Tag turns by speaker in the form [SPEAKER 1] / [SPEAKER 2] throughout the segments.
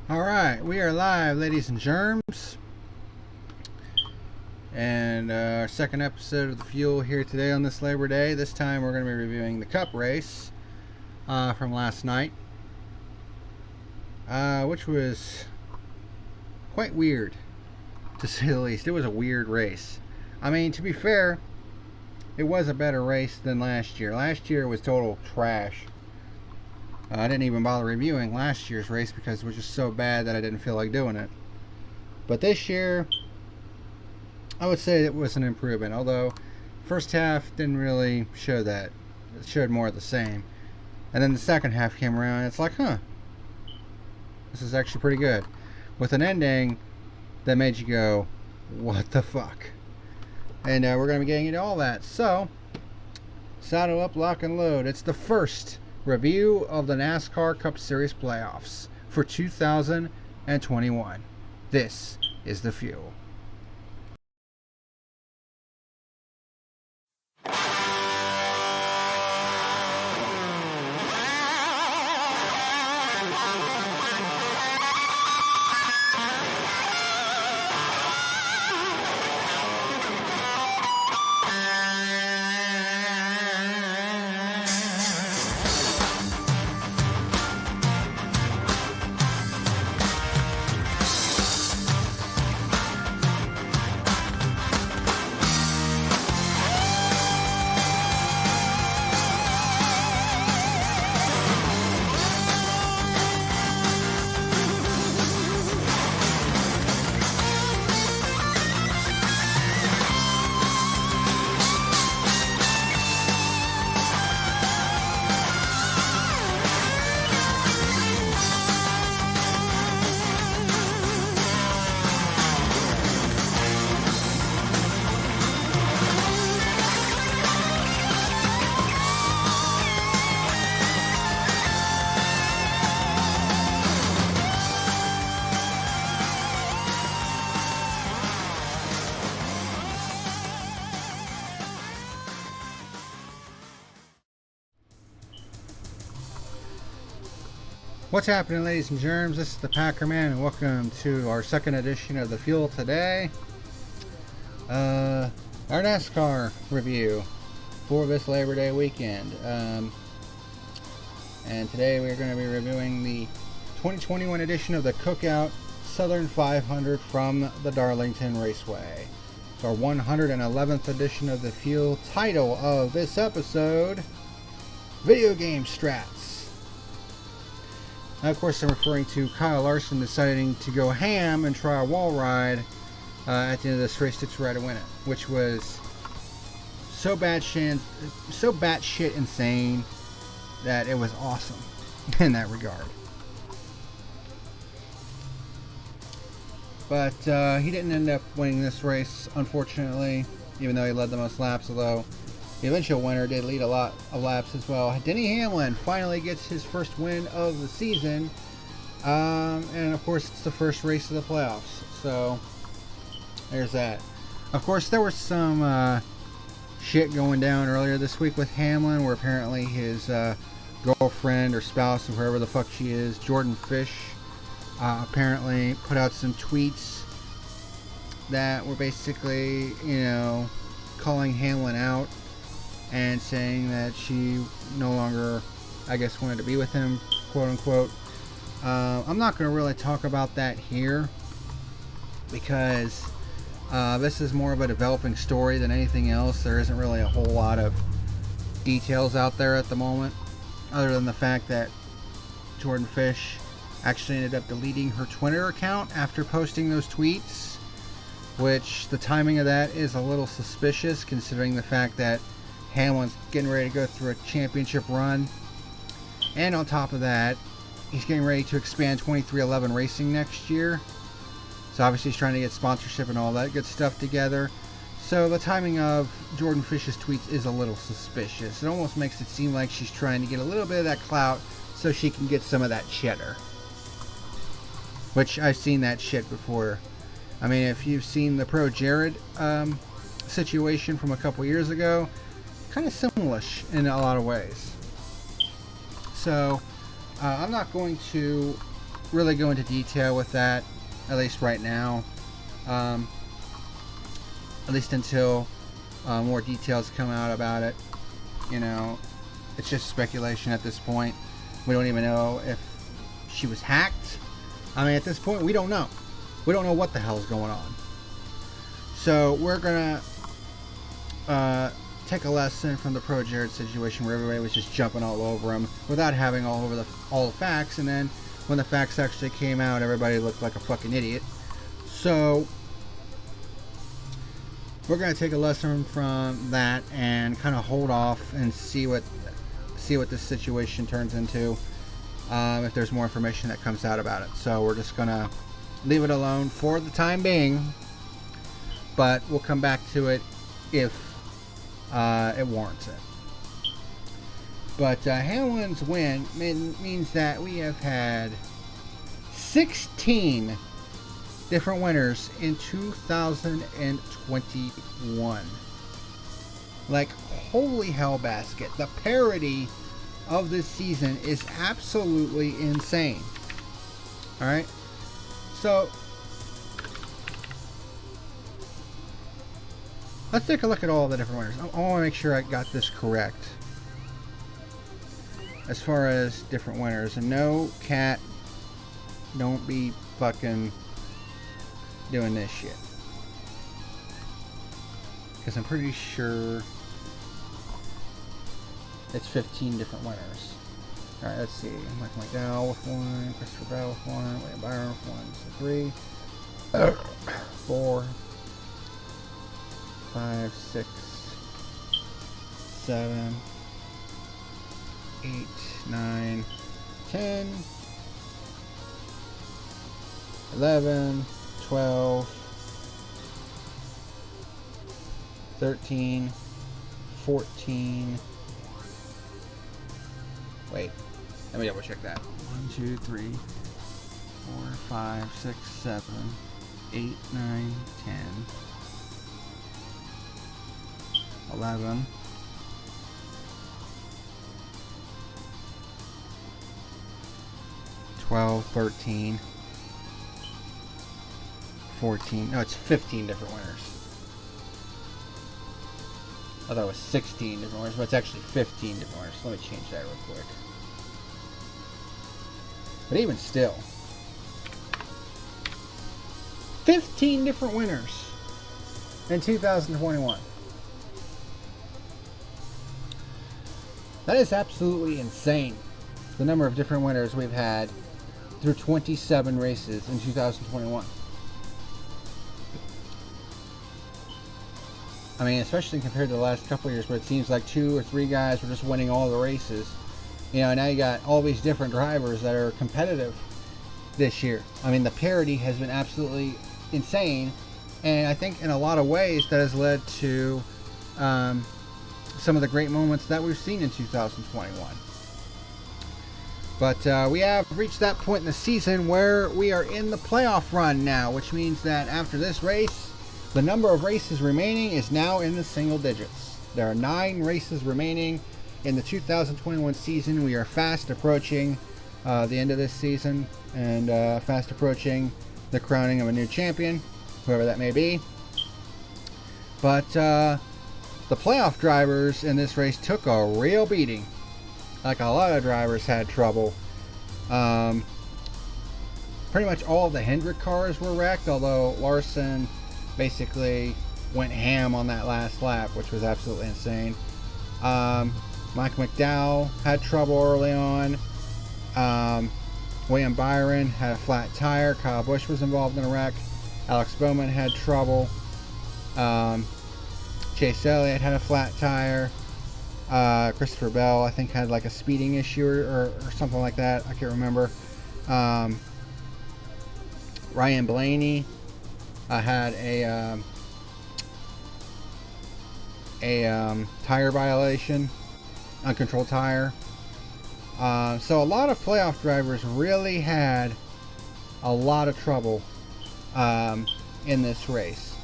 [SPEAKER 1] Alright, we are live, ladies and germs. And our second episode of The Fuel here today on this Labor Day. This time we're going to be reviewing the Cup race from last night, which was quite weird, to say the least. It was a weird race. I mean, to be fair, it was a better race than last year. Last year was total trash. I didn't even bother reviewing last year's race because it was just so bad that I didn't feel like doing it. But this year, I would say it was an improvement. Although, first half didn't really show that. It showed more of the same. And then the second half came around and it's like, huh, this is actually pretty good. With an ending that made you go, what the fuck? And we're going to be getting into all that. So, saddle up, lock and load. It's the first review of the NASCAR Cup Series playoffs for 2021. This is The Fuel. What's happening, ladies and germs? This is the Packerman, and welcome to our second edition of The Fuel today. Our NASCAR review for this Labor Day weekend. And today we're going to be reviewing the 2021 edition of the Cookout Southern 500 from the Darlington Raceway. It's our 111th edition of The Fuel. Title of this episode, Video Game Strats. Now, of course, I'm referring to Kyle Larson deciding to go ham and try a wall ride at the end of this race to try to win it, which was so batshit insane that it was awesome in that regard. But he didn't end up winning this race, unfortunately, even though he led the most laps, although the eventual winner did lead a lot of laps as well. Denny Hamlin finally gets his first win of the season. And of course, it's the first race of the playoffs. So, there's that. Of course, there was some shit going down earlier this week with Hamlin, where apparently his girlfriend or spouse or whoever the fuck she is, Jordan Fish, apparently put out some tweets that were basically, you know, calling Hamlin out and saying that she no longer, I guess, wanted to be with him, quote unquote. I'm not going to really talk about that here because this is more of a developing story than anything else. There isn't really a whole lot of details out there at the moment, other than the fact that Jordan Fish actually ended up deleting her Twitter account after posting those tweets, which the timing of that is a little suspicious considering the fact that Hamlin's getting ready to go through a championship run, and on top of that, he's getting ready to expand 2311 Racing next year. So obviously he's trying to get sponsorship and all that good stuff together. So the timing of Jordan Fish's tweets is a little suspicious. It almost makes it seem like she's trying to get a little bit of that clout so she can get some of that cheddar. Which I've seen that shit before. I mean, if you've seen the Pro Jared situation from a couple years ago, kind of similar-ish in a lot of ways. So I'm not going to really go into detail with that, at least right now. At least until more details come out about it. You know, it's just speculation at this point. We don't even know if she was hacked. I mean, at this point, we don't know. We don't know what the hell's going on. So we're gonna take a lesson from the Pro Jared situation where everybody was just jumping all over him without having all the facts, and then when the facts actually came out, everybody looked like a fucking idiot. So we're gonna take a lesson from that and kind of hold off and see what this situation turns into. If there's more information that comes out about it. So we're just gonna leave it alone for the time being, but we'll come back to it if it warrants it. But Hamlin's win means that we have had 16 different winners in 2021. Like, holy hell basket. The parity of this season is absolutely insane. Alright? So, let's take a look at all the different winners. I want to make sure I got this correct. As far as different winners. And no, Cat, don't be fucking doing this shit. Because I'm pretty sure it's 15 different winners. Alright, let's see. Mike McDowell with 1, Christopher Bell with 1, William Byron with 1, so 3, 4, 5, 6, 7, 8, 9, 10, 11, 12, 13, 14. Wait, let me double check that. 1, 2, 3, 4, 5, 6, 7, 8, 9, 10, 11, 12, 13, 14. No, it's 15 different winners. I thought it was 16 different winners, but it's actually 15 different winners. Let me change that real quick. But even still, 15 different winners in 2021. That is absolutely insane. The number of different winners we've had through 27 races in 2021. I mean, especially compared to the last couple of years where it seems like 2 or 3 guys were just winning all the races. You know, now you got all these different drivers that are competitive this year. I mean, the parity has been absolutely insane. And I think in a lot of ways that has led to some of the great moments that we've seen in 2021. But we have reached that point in the season where we are in the playoff run now, which means that after this race, the number of races remaining is now in the single digits. There are 9 races remaining in the 2021 season. We are fast approaching the end of this season and fast approaching the crowning of a new champion, whoever that may be. But the playoff drivers in this race took a real beating. Like, a lot of drivers had trouble. Pretty much all of the Hendrick cars were wrecked, although Larson basically went ham on that last lap, which was absolutely insane. Mike McDowell had trouble early on. William Byron had a flat tire. Kyle Busch was involved in a wreck. Alex Bowman had trouble. Chase Elliott had a flat tire. Christopher Bell, I think, had like a speeding issue or something like that. I can't remember. Ryan Blaney had a tire violation, uncontrolled tire. So a lot of playoff drivers really had a lot of trouble in this race.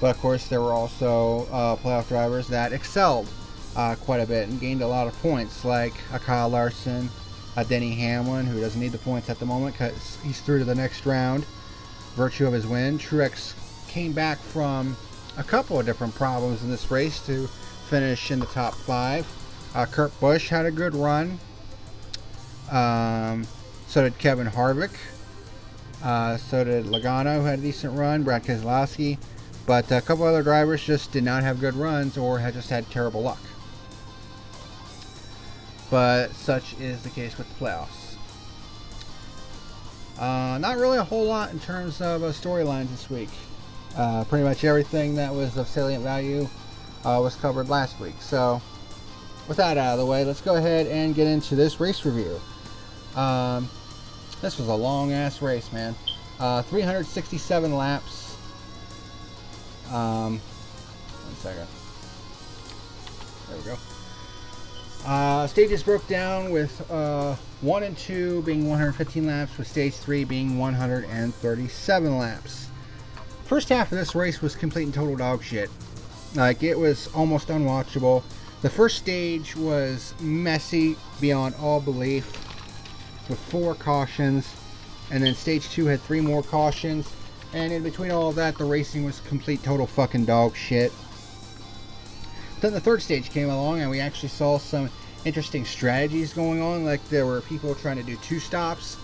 [SPEAKER 1] But of course, there were also playoff drivers that excelled quite a bit and gained a lot of points, like Kyle Larson, Denny Hamlin, who doesn't need the points at the moment because he's through to the next round, virtue of his win. Truex came back from a couple of different problems in this race to finish in the top 5. Kurt Busch had a good run. So did Kevin Harvick. So did Logano, who had a decent run. Brad Keselowski. But a couple other drivers just did not have good runs or had just had terrible luck. But such is the case with the playoffs. Not really a whole lot in terms of storylines this week. Pretty much everything that was of salient value was covered last week. So with that out of the way, let's go ahead and get into this race review. This was a long ass race, man. 367 laps. 1 second. There we go. Stages broke down with 1 and 2 being 115 laps, with stage 3 being 137 laps. First half of this race was complete and total dog shit. Like, it was almost unwatchable. The first stage was messy beyond all belief with 4 cautions, and then stage 2 had 3 more cautions, and in between all of that, the racing was complete total fucking dog shit. Then the third stage came along and we actually saw some interesting strategies going on. Like, there were people trying to do 2 stops,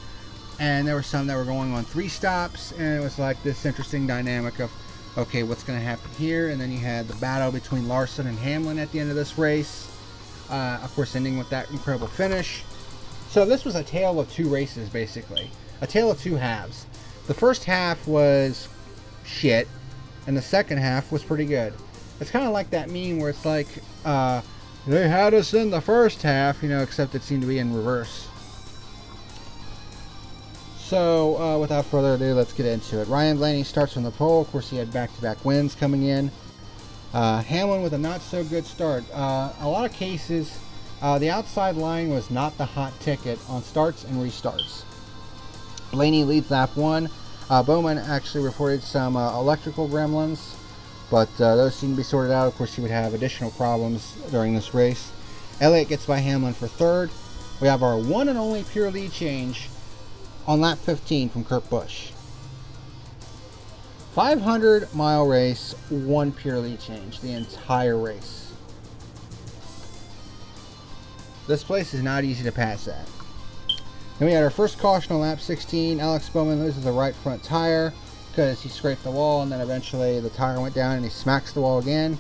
[SPEAKER 1] and there were some that were going on 3 stops, and it was like this interesting dynamic of, okay, what's going to happen here? And then you had the battle between Larson and Hamlin at the end of this race, of course ending with that incredible finish. So this was a tale of 2 races, basically. A tale of 2 halves. The first half was shit, and the second half was pretty good. It's kind of like that meme where it's like, they had us in the first half, you know, except it seemed to be in reverse. So, without further ado, let's get into it. Ryan Blaney starts on the pole. Of course, he had back-to-back wins coming in. Hamlin with a not-so-good start. A lot of cases, the outside line was not the hot ticket on starts and restarts. Blaney leads lap 1. Bowman actually reported some electrical gremlins, but those seem to be sorted out. Of course, he would have additional problems during this race. Elliott gets by Hamlin for 3rd. We have our one and only pure lead change on lap 15 from Kurt Busch. 500-mile race, 1 pure lead change the entire race. This place is not easy to pass at. Then we had our first caution on lap 16. Alex Bowman loses the right front tire because he scraped the wall, and then eventually the tire went down and he smacks the wall again.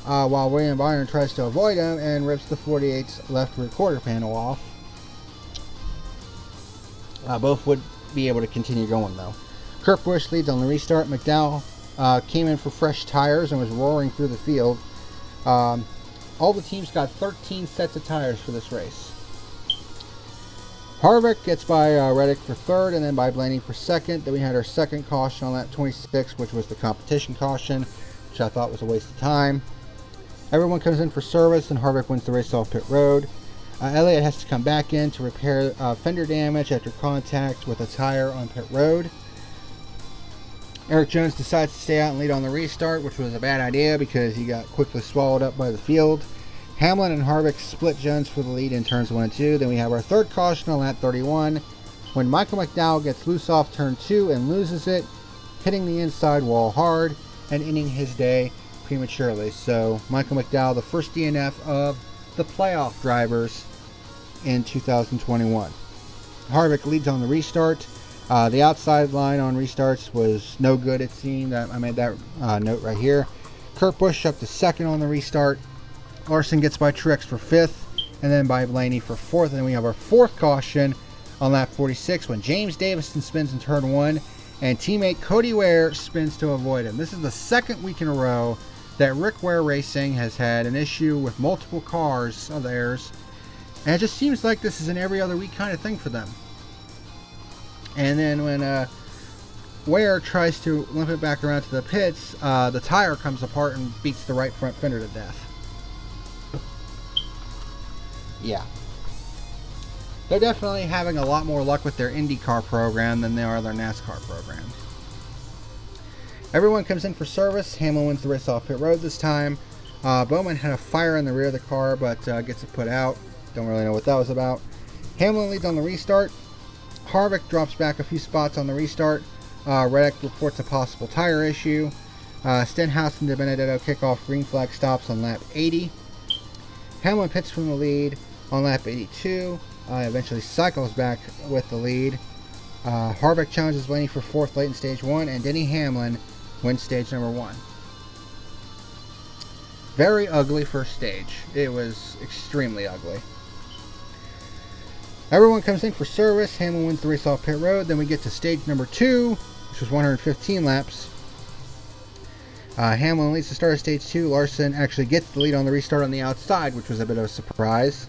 [SPEAKER 1] While William Byron tries to avoid him and rips the 48's left rear quarter panel off. Both would be able to continue going though. Kurt Busch leads on the restart. McDowell came in for fresh tires and was roaring through the field. All the teams got 13 sets of tires for this race. Harvick gets by Reddick for 3rd, and then by Blaney for 2nd. Then we had our second caution on lap 26, which was the competition caution, which I thought was a waste of time. Everyone comes in for service, and Harvick wins the race off pit road. Elliott has to come back in to repair fender damage after contact with a tire on pit road. Eric Jones decides to stay out and lead on the restart, which was a bad idea because he got quickly swallowed up by the field. Hamlin and Harvick split Jones for the lead in turns 1 and 2. Then we have our third caution on lap 31 when Michael McDowell gets loose off turn 2 and loses it, hitting the inside wall hard and ending his day prematurely. So Michael McDowell, the first DNF of the playoff drivers in 2021. Harvick leads on the restart. The outside line on restarts was no good, it seemed. I made that note right here. Kurt Busch up to 2nd on the restart. Larson gets by Truex for 5th, and then by Blaney for 4th. And then we have our 4th caution on lap 46 when James Davison spins in turn 1 and teammate Cody Ware spins to avoid him. This is the 2nd week in a row that Rick Ware Racing has had an issue with multiple cars of theirs, and it just seems like this is an every other week kind of thing for them. And then when Ware tries to limp it back around to the pits, the tire comes apart and beats the right front fender to death. Yeah. They're definitely having a lot more luck with their IndyCar program than they are their NASCAR program. Everyone comes in for service. Hamlin wins the race off pit road this time. Bowman had a fire in the rear of the car, but gets it put out. Don't really know what that was about. Hamlin leads on the restart. Harvick drops back a few spots on the restart. Reddick reports a possible tire issue. Stenhouse and DiBenedetto kick off green flag stops on lap 80. Hamlin pits from the lead on lap 82. Eventually cycles back with the lead. Harvick challenges Blaney for 4th late in stage 1, and Denny Hamlin wins stage number 1. Very ugly first stage. It was extremely ugly. Everyone comes in for service. Hamlin wins the race off pit road. Then we get to stage number 2, which was 115 laps. Hamlin leads the start of stage 2. Larson actually gets the lead on the restart on the outside, which was a bit of a surprise.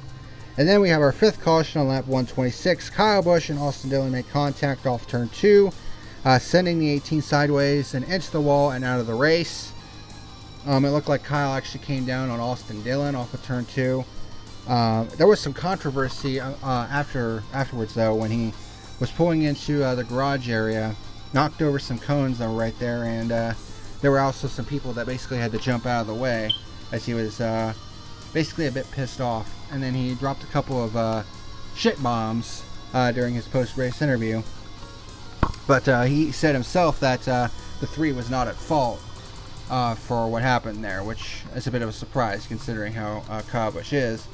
[SPEAKER 1] And then we have our 5th caution on lap 126. Kyle Busch and Austin Dillon make contact off turn 2, sending the 18 sideways and into the wall and out of the race. It looked like Kyle actually came down on Austin Dillon off of turn 2. There was some controversy afterwards, though, when he was pulling into the garage area, knocked over some cones that were right there, and there were also some people that basically had to jump out of the way as he was basically a bit pissed off. And then he dropped a couple of shit bombs during his post-race interview. But he said himself that the 3 was not at fault for what happened there, which is a bit of a surprise considering how Kyle Busch is.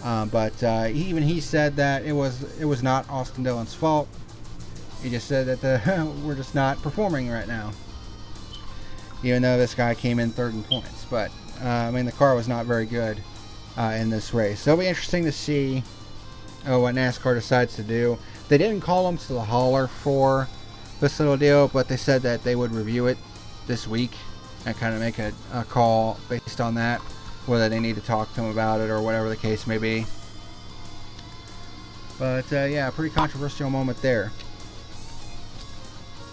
[SPEAKER 1] But even he said that it was not Austin Dillon's fault. He just said that we're just not performing right now. Even though this guy came in 3rd in points. But, I mean, the car was not very good in this race. So it'll be interesting to see what NASCAR decides to do. They didn't call him to the hauler for this little deal, but they said that they would review it this week and kind of make a call based on that, whether they need to talk to him about it or whatever the case may be. But yeah, pretty controversial moment there.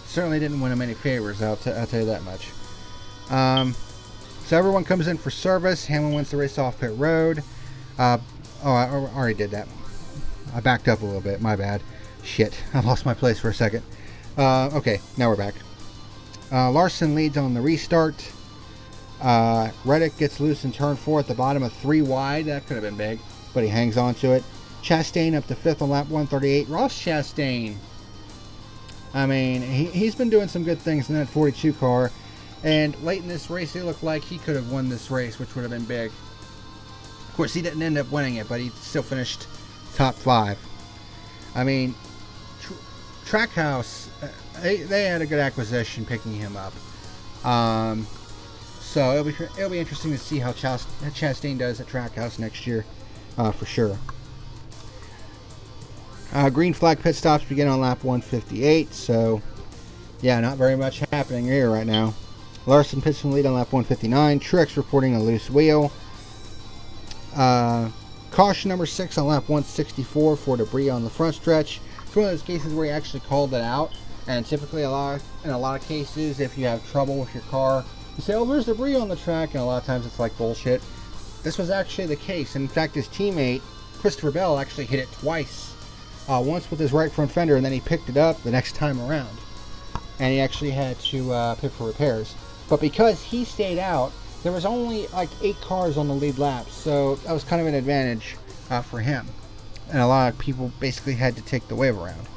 [SPEAKER 1] Certainly didn't win him any favors, I'll tell you that much. So everyone comes in for service. Hamlin wins the race off pit road. I already did that. I backed up a little bit, my bad. Shit, I lost my place for a second. Okay, now we're back. Larson leads on the restart. Reddick gets loose in turn 4 at the bottom of 3 wide. That could have been big, but he hangs on to it. Chastain up to 5th on lap 138. Ross Chastain, I mean, he's been doing some good things in that 42 car. And late in this race, it looked like he could have won this race, which would have been big. Of course, he didn't end up winning it, but he still finished top 5. I mean, Trackhouse, they had a good acquisition picking him up. So it'll be interesting to see how Chastain does at Trackhouse next year, for sure. Green flag pit stops begin on lap 158. So, yeah, not very much happening here right now. Larson pits from the lead on lap 159. Truex reporting a loose wheel. Caution number 6 on lap 164 for debris on the front stretch. It's one of those cases where he actually called it out. And typically, in a lot of cases, if you have trouble with your car, you say, oh, there's debris on the track. And a lot of times it's like bullshit. This was actually the case. And in fact, his teammate, Christopher Bell, actually hit it twice. Once with his right front fender, and then he picked it up the next time around. And he actually had to pit for repairs. But because he stayed out, there was only like 8 cars on the lead lap, so that was kind of an advantage for him. And a lot of people basically had to take the wave around.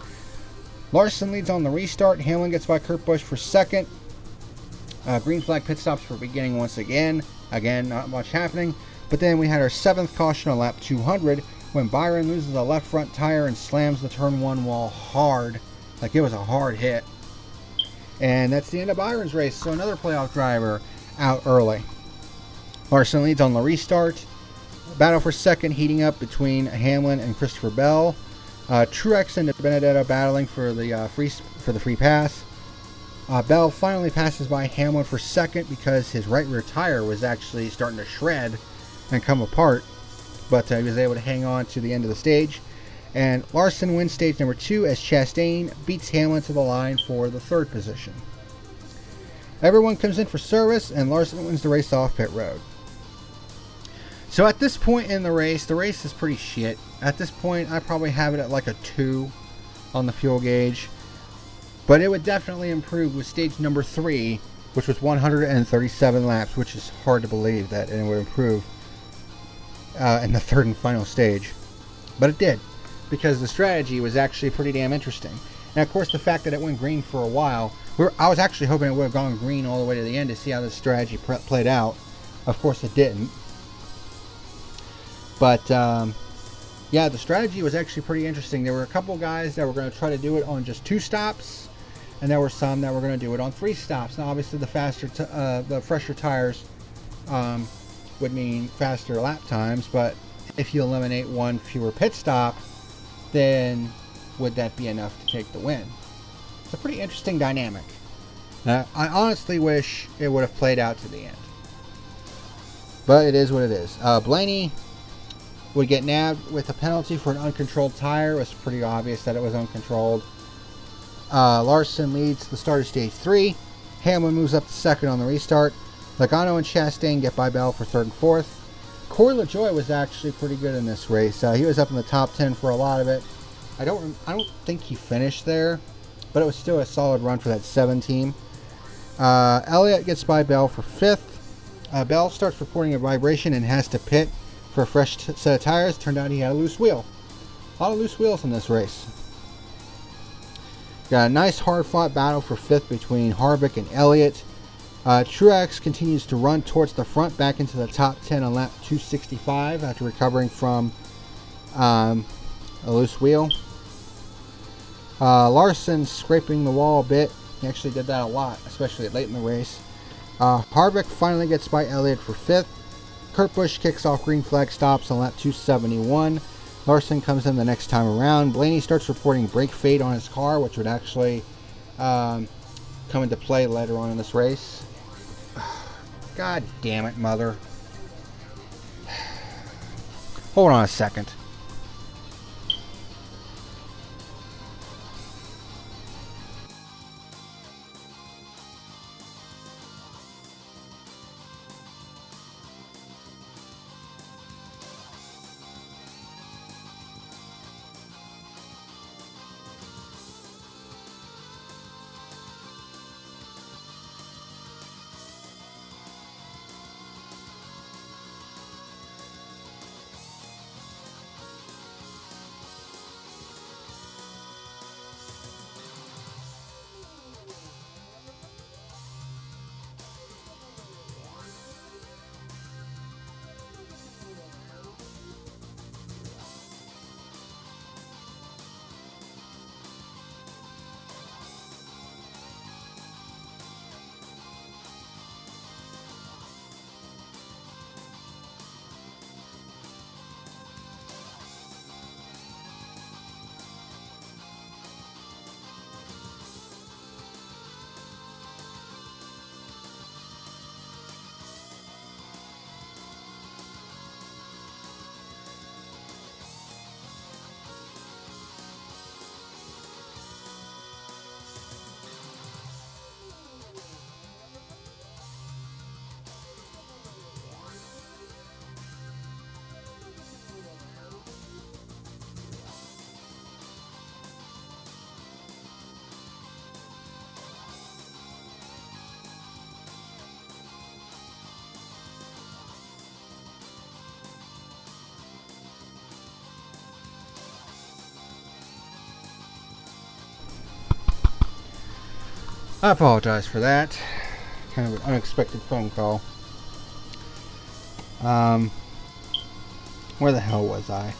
[SPEAKER 1] Larson leads on the restart. Hamlin gets by Kurt Busch for 2nd. Green flag pit stops for beginning once again. Again, not much happening. But then we had our 7th caution on lap 200 when Byron loses a left front tire and slams the turn 1 wall hard. Like it was a hard hit. And that's the end of Byron's race, so another playoff driver out early. Larson leads on the restart. Battle for 2nd heating up between Hamlin and Christopher Bell. Truex and DiBenedetto battling for the free pass. Bell finally passes by Hamlin for 2nd because his right rear tire was actually starting to shred and come apart. But he was able to hang on to the end of the stage. And Larson wins stage number 2 as Chastain beats Hamlin to the line for the 3rd position. Everyone comes in for service, and Larson wins the race off pit road. So at this point in the race is pretty shit. At this point, I probably have it at like a 2 on the fuel gauge. But it would definitely improve with stage number 3, which was 137 laps, which is hard to believe that it would improve in the 3rd and final stage. But it did. because the strategy was actually pretty damn interesting. And of course, the fact that it went green for a while, I was actually hoping it would have gone green all the way to the end to see how the strategy played out. Of course, it didn't. But yeah, the strategy was actually pretty interesting. There were a couple guys that were going to try to do it on just 2 stops, and there were some that were going to do it on 3 stops. Now, obviously, the fresher tires would mean faster lap times, but if you eliminate 1 fewer pit stop, then would that be enough to take the win? It's a pretty interesting dynamic. I honestly wish it would have played out to the end, but it is what it is. Blaney would get nabbed with a penalty for an uncontrolled tire. It was pretty obvious that it was uncontrolled. Larson leads the start of stage 3. Hamlin moves up to 2nd on the restart. Logano and Chastain get by Bell for 3rd and 4th. Corey LaJoie was actually pretty good in this race. He was up in the top 10 for a lot of it. I don't think he finished there, but it was still a solid run for that 7 team. Elliott gets by Bell for 5th. Bell starts reporting a vibration and has to pit for a fresh set of tires. Turned out he had a loose wheel. A lot of loose wheels in this race. Got a nice hard-fought battle for 5th between Harvick and Elliott. Truex continues to run towards the front, back into the top 10 on lap 265 after recovering from a loose wheel. Larson scraping the wall a bit. He actually did that a lot, especially late in the race. Harvick finally gets by Elliott for 5th. Kurt Busch kicks off green flag stops on lap 271. Larson comes in the next time around. Blaney starts reporting brake fade on his car, which would actually come into play later on in this race. God damn it, mother. Hold on a second. I apologize for that. Kind of an unexpected phone call. Where the hell was I?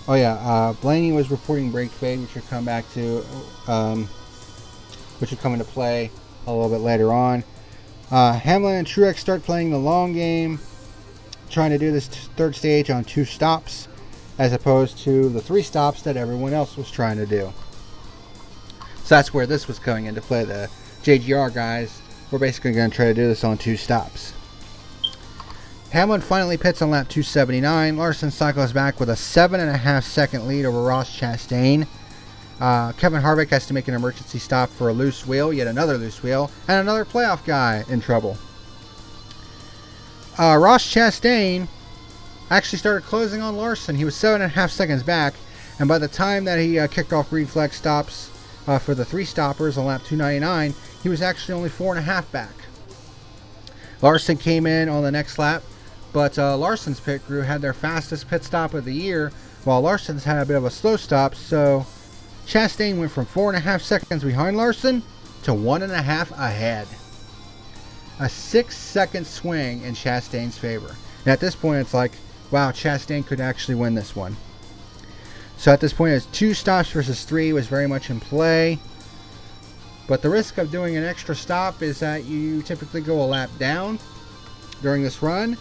[SPEAKER 1] Oh yeah, Blaney was reporting brake fade, which would come back to, which would come into play a little bit later on. Hamlin and Truex start playing the long game, trying to do this 3rd stage on 2 stops, as opposed to the 3 stops that everyone else was trying to do. So that's where this was coming into play. The JGR guys were basically going to try to do this on 2 stops. Hamlin finally pits on lap 279. Larson cycles back with a 7.5 second lead over Ross Chastain. Kevin Harvick has to make an emergency stop for a loose wheel, yet another loose wheel, and another playoff guy in trouble. Ross Chastain actually started closing on Larson. He was 7.5 seconds back, and by the time that he kicked off green flag stops for the 3 stoppers on lap 299, he was actually only 4.5 back. Larson came in on the next lap, but Larson's pit crew had their fastest pit stop of the year while Larson's had a bit of a slow stop. So Chastain went from 4.5 seconds behind Larson to 1.5 ahead. A 6-second swing in Chastain's favor. And at this point, it's like, wow, Chastain could actually win this one. So at this point, it's 2 stops versus 3 was very much in play. But the risk of doing an extra stop is that you typically go a lap down during this run,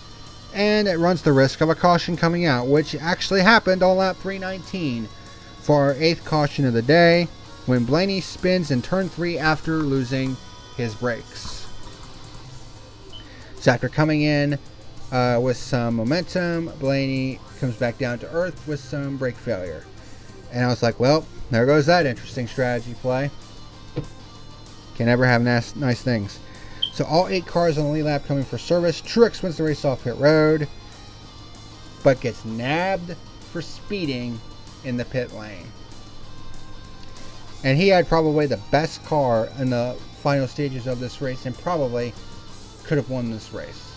[SPEAKER 1] and it runs the risk of a caution coming out, which actually happened on lap 319 for our 8th caution of the day, when Blaney spins in turn 3 after losing his brakes. So after coming in with some momentum, Blaney comes back down to earth with some brake failure. And I was like, well, there goes that interesting strategy play. Can never have nice things. So all 8 cars on the lead lap coming for service. Truex wins the race off pit road, but gets nabbed for speeding in the pit lane. And he had probably the best car in the final stages of this race and probably could have won this race.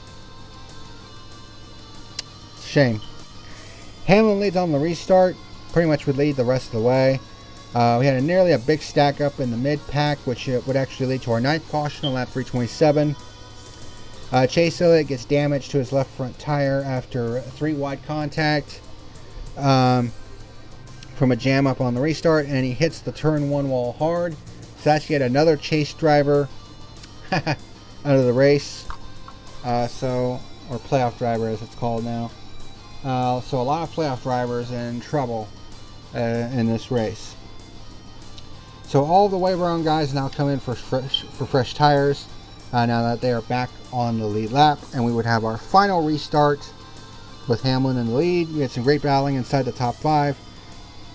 [SPEAKER 1] Shame. Hamlin leads on the restart. Pretty much would lead the rest of the way. We had nearly a big stack up in the mid-pack, which would actually lead to our 9th caution on lap 327. Chase Elliott gets damage to his left front tire after 3 wide contact from a jam up on the restart, and he hits the turn 1 wall hard. So that's yet another Chase driver out of the race. Or playoff driver as it's called now. So a lot of playoff drivers in trouble in this race. So all the way around guys now come in for fresh tires now that they are back on the lead lap, and we would have our final restart with Hamlin in the lead. We had some great battling inside the top 5.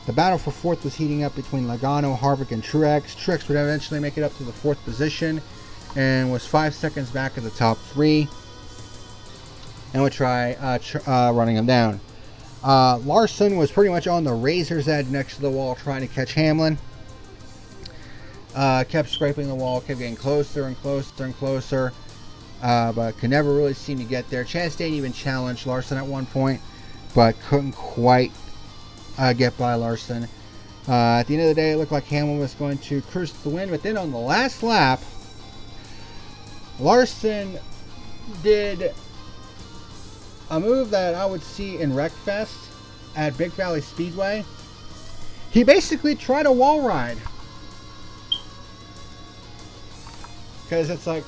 [SPEAKER 1] The battle for 4th was heating up between Logano, Harvick, and Truex. Truex would eventually make it up to the 4th position and was 5 seconds back at the top 3, and would try running him down. Larson was pretty much on the razor's edge next to the wall trying to catch Hamlin. Kept scraping the wall, kept getting closer and closer and closer, but could never really seem to get there. Chastain even challenged Larson at one point, but couldn't quite get by Larson. At the end of the day, it looked like Hamlin was going to cruise to the win, but then on the last lap, Larson did a move that I would see in Wreckfest at Big Valley Speedway. He basically tried a wall ride. Because it's like,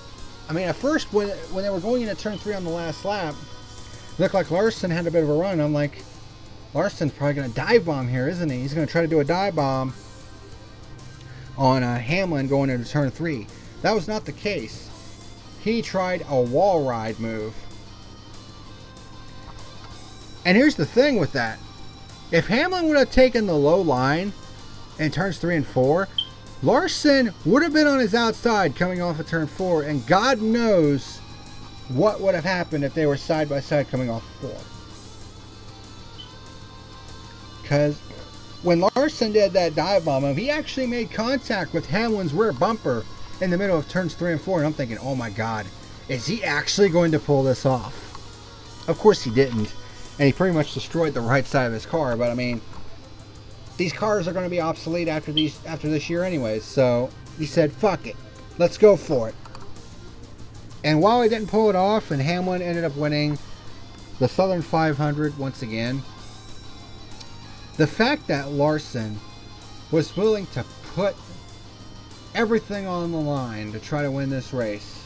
[SPEAKER 1] I mean, at first when they were going into turn 3 on the last lap, it looked like Larson had a bit of a run. I'm like, Larson's probably going to dive bomb here, isn't he? He's going to try to do a dive bomb on Hamlin going into turn 3. That was not the case. He tried a wall ride move. And here's the thing with that. If Hamlin would have taken the low line in turns 3 and 4, Larson would have been on his outside coming off of turn 4, and God knows what would have happened if they were side by side coming off 4. Because when Larson did that dive bomb, he actually made contact with Hamlin's rear bumper in the middle of turns 3 and 4, and I'm thinking, oh my God, is he actually going to pull this off? Of course he didn't, and he pretty much destroyed the right side of his car. But I mean, these cars are going to be obsolete after this year anyways, so he said, fuck it, let's go for it. And while he didn't pull it off, and Hamlin ended up winning the Southern 500 once again, the fact that Larson was willing to put everything on the line to try to win this race,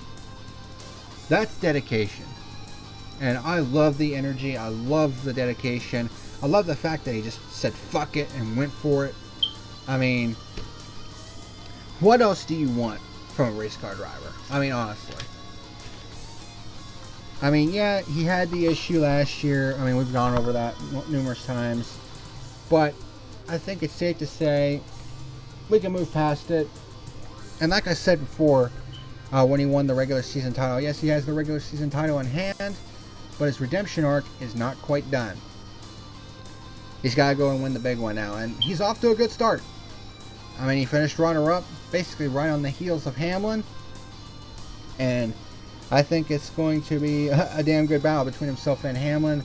[SPEAKER 1] that's dedication. And I love the energy, I love the dedication. I love the fact that he just said fuck it and went for it. I mean, what else do you want from a race car driver? I mean, honestly. I mean, yeah, he had the issue last year. I mean, we've gone over that numerous times. But I think it's safe to say we can move past it. And like I said before, when he won the regular season title, yes, he has the regular season title in hand, but his redemption arc is not quite done. He's got to go and win the big one now, and he's off to a good start. I mean, he finished runner-up, basically right on the heels of Hamlin, and I think it's going to be a damn good battle between himself and Hamlin,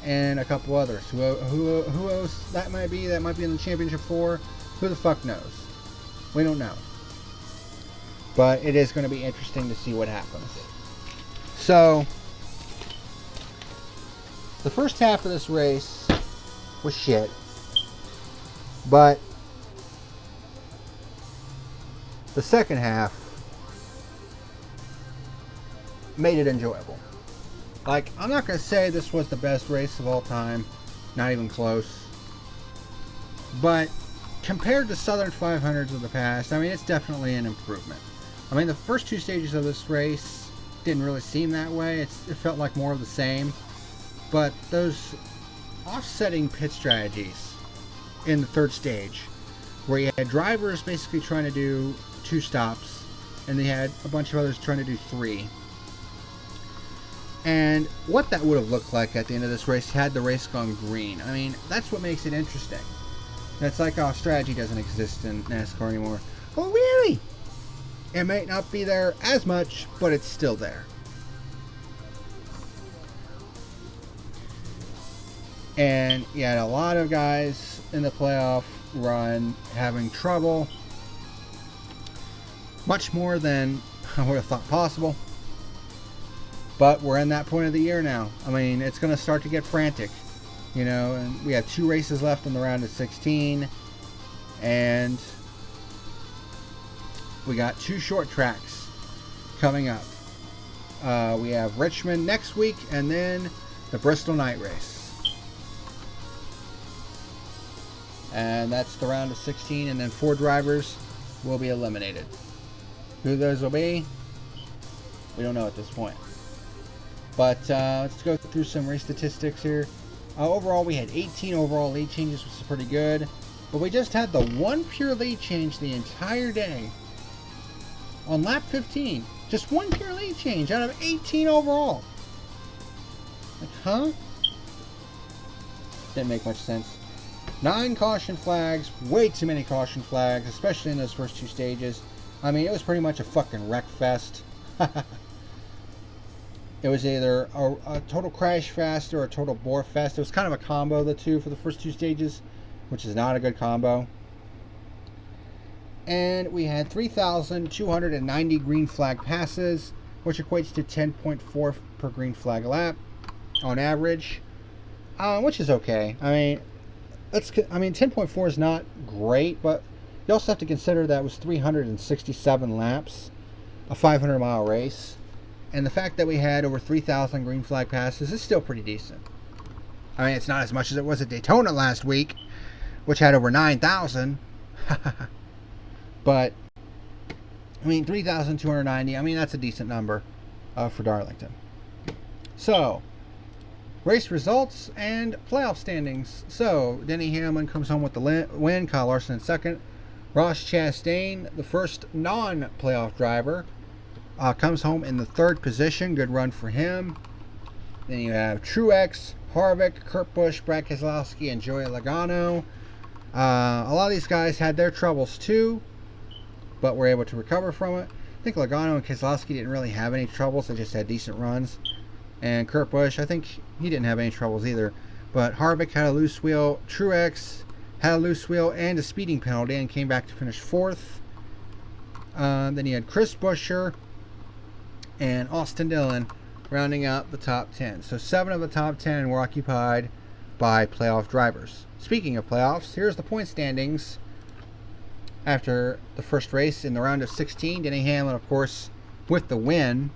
[SPEAKER 1] and a couple others. Who else that might be? That might be in the championship 4. Who the fuck knows? We don't know. But it is going to be interesting to see what happens. So, the first half of this race was shit. But the second half made it enjoyable. Like, I'm not going to say this was the best race of all time. Not even close. But compared to Southern 500s of the past, I mean, it's definitely an improvement. I mean, the first 2 stages of this race didn't really seem that way. It felt like more of the same. But those offsetting pit strategies in the third stage, where you had drivers basically trying to do 2 stops, and they had a bunch of others trying to do 3. And what that would have looked like at the end of this race had the race gone green. I mean, that's what makes it interesting. It's like, oh, strategy doesn't exist in NASCAR anymore. Well, really? It might not be there as much, but it's still there. And you had a lot of guys in the playoff run having trouble. Much more than I would have thought possible. But we're in that point of the year now. I mean, it's going to start to get frantic. You know, and we have 2 races left in the round of 16. And we got 2 short tracks coming up. We have Richmond next week, and then the Bristol night race. And that's the round of 16, and then 4 drivers will be eliminated. Who those will be, we don't know at this point. But let's go through some race statistics here. Overall, we had 18 overall lead changes, which is pretty good. But we just had the 1 pure lead change the entire day. On lap 15. Just 1 pure lead change out of 18 overall. Like, huh? Didn't make much sense. 9 caution flags. Way too many caution flags, especially in those first 2 stages. I mean, it was pretty much a fucking wreck fest. It was either a total crash fest or a total bore fest. It was kind of a combo of the two for the first 2 stages, which is not a good combo. And we had 3,290 green flag passes, which equates to 10.4 per green flag lap on average, which is okay. I mean, 10.4 is not great, but you also have to consider that it was 367 laps, a 500-mile race. And the fact that we had over 3,000 green flag passes is still pretty decent. I mean, it's not as much as it was at Daytona last week, which had over 9,000. But, I mean, 3,290, I mean, that's a decent number for Darlington. So, race results and playoff standings. So, Denny Hamlin comes home with the win. Kyle Larson in second. Ross Chastain, the first non-playoff driver, comes home in the 3rd position. Good run for him. Then you have Truex, Harvick, Kurt Busch, Brad Keselowski, and Joey Logano. A lot of these guys had their troubles too, but were able to recover from it. I think Logano and Keselowski didn't really have any troubles. They just had decent runs. And Kurt Busch, I think he didn't have any troubles either. But Harvick had a loose wheel. Truex had a loose wheel and a speeding penalty and came back to finish 4th. Then you had Chris Buescher and Austin Dillon rounding out the top 10. So 7 of the top 10 were occupied by playoff drivers. Speaking of playoffs, here's the point standings after the first race in the round of 16. Denny Hamlin, of course, with the win,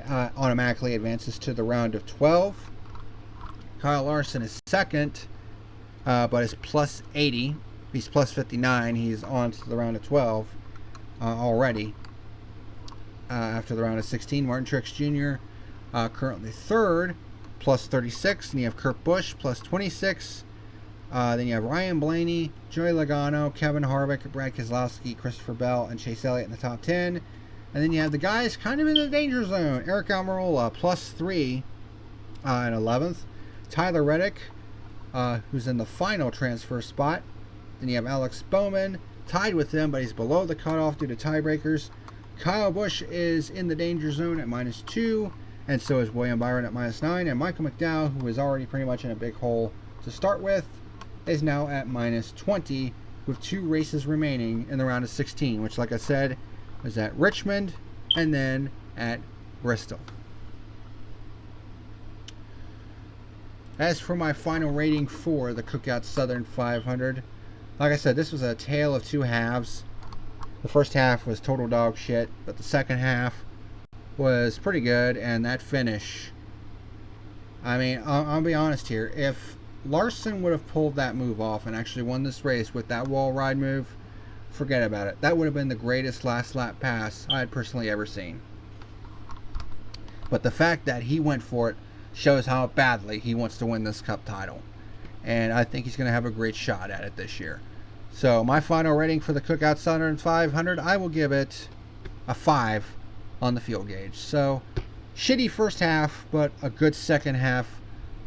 [SPEAKER 1] automatically advances to the round of 12. Kyle Larson is second, but is plus 80. He's plus 59. He's on to the round of 12 already. After the round of 16, Martin Truex Jr. Currently third, plus 36. And you have Kurt Busch, plus 26. Then you have Ryan Blaney, Joey Logano, Kevin Harvick, Brad Keselowski, Christopher Bell, and Chase Elliott in the top 10. And then you have the guys kind of in the danger zone. Eric Almirola, plus 3 in 11th. Tyler Reddick, who's in the final transfer spot. Then you have Alex Bowman, tied with them, but he's below the cutoff due to tiebreakers. Kyle Busch is in the danger zone at -2. and so is William Byron at -9, and Michael McDowell, who was already pretty much in a big hole to start with, is now at -20 with 2 races remaining in the round of 16, which, like I said, was at Richmond and then at Bristol. As for my final rating for the Cookout Southern 500, like I said, this was a tale of 2 halves. The first half was total dog shit, but the second half was pretty good, and that finish, I mean, I'll be honest here, if Larson would have pulled that move off and actually won this race with that wall ride move, forget about it. That would have been the greatest last lap pass I had personally ever seen. But the fact that he went for it shows how badly he wants to win this Cup title. And I think he's going to have a great shot at it this year. So my final rating for the Cookout Southern 500, I will give it a 5 on the fuel gauge. So shitty first half, but a good second half.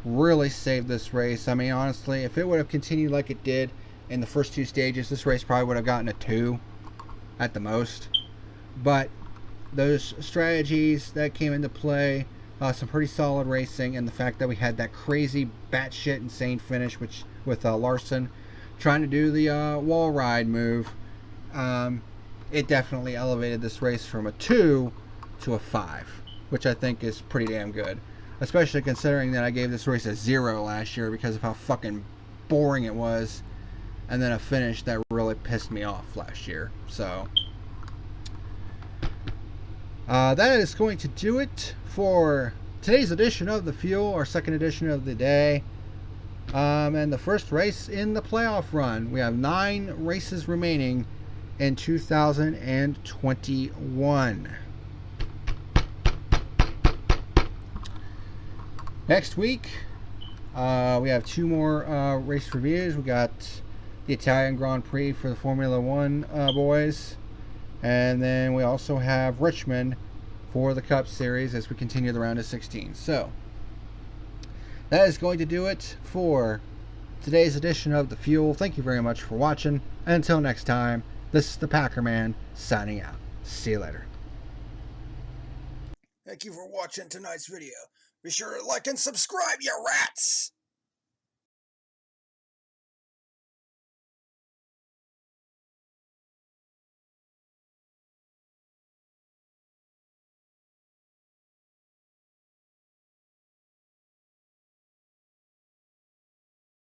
[SPEAKER 1] Really saved this race. I mean, honestly, if it would have continued like it did in the first 2 stages, this race probably would have gotten a 2 at the most. But those strategies that came into play, some pretty solid racing, and the fact that we had that crazy batshit insane finish with Larson trying to do the wall ride move, it definitely elevated this race from a 2 to a 5, which I think is pretty damn good. Especially considering that I gave this race a 0 last year because of how fucking boring it was. And then a finish that really pissed me off last year. So that is going to do it for today's edition of The Fuel, our second edition of the day. And the first race in the playoff run. We have 9 races remaining in 2021. Next week, we have 2 more race reviews. We got the Italian Grand Prix for the Formula One boys. And then we also have Richmond for the Cup Series as we continue the round of 16. So, that is going to do it for today's edition of The Fuel. Thank you very much for watching. And until next time, this is the Packerman signing out. See you later.
[SPEAKER 2] Thank you for watching tonight's video. Be sure to like and subscribe, you rats!